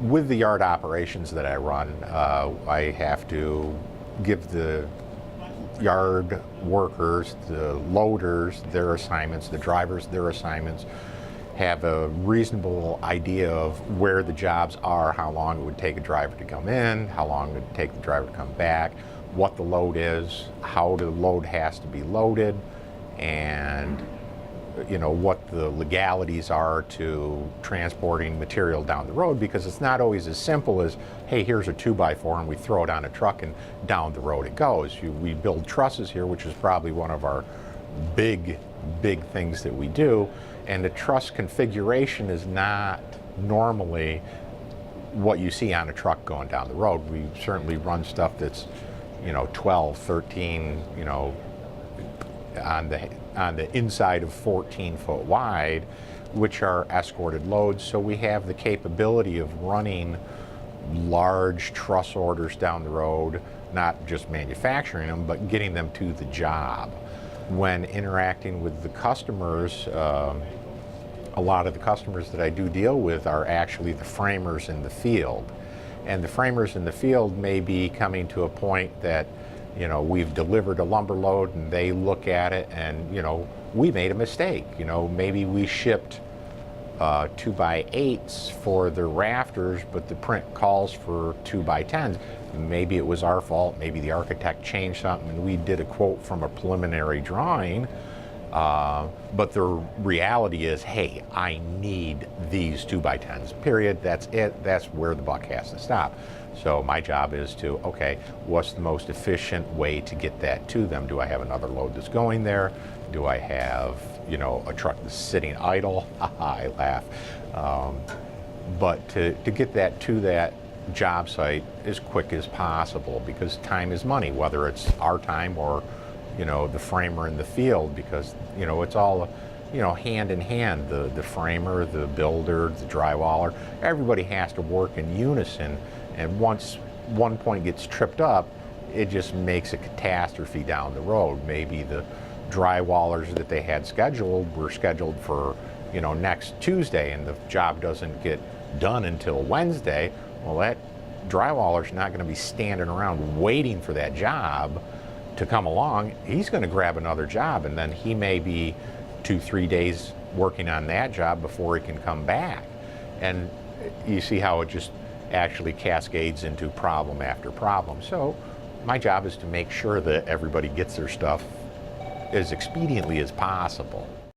with the yard operations that I run, I have to give the yard workers, the loaders, their assignments, the drivers, their assignments, have a reasonable idea of where the jobs are, how long it would take a driver to come in, how long it would take the driver to come back, what the load is, how the load has to be loaded, and what the legalities are to transporting material down the road, because it's not always as simple as, hey, here's a 2x4 and we throw it on a truck and down the road it goes. We build trusses here, which is probably one of our big things that we do, and the truss configuration is not normally what you see on a truck going down the road. We certainly run stuff that's 12, 13, on the inside of 14 foot wide, which are escorted loads. So we have the capability of running large truss orders down the road, not just manufacturing them, but getting them to the job. When interacting with the customers, a lot of the customers that I do deal with are actually the framers in the field. And the framers in the field may be coming to a point that we've delivered a lumber load and they look at it and, we made a mistake. Maybe we shipped 2x8s for the rafters, but the print calls for 2x10s. Maybe it was our fault. Maybe the architect changed something and we did a quote from a preliminary drawing. But the reality is, hey, I need these 2x10s, period. That's it. That's where the buck has to stop. So my job is to, okay, what's the most efficient way to get that to them? Do I have another load that's going there? Do I have, a truck that's sitting idle? I laugh. But to get that to that job site as quick as possible, because time is money, whether it's our time or the framer in the field, because it's all hand in hand. The framer, the builder, the drywaller, everybody has to work in unison, and once one point gets tripped up, it just makes a catastrophe down the road. Maybe the drywallers that they had scheduled were scheduled for next Tuesday, and the job doesn't get done until Wednesday. Well, that drywaller's not going to be standing around waiting for that job to come along. He's going to grab another job, and then he may be 2-3 days working on that job before he can come back. And you see how it just actually cascades into problem after problem. So my job is to make sure that everybody gets their stuff as expediently as possible.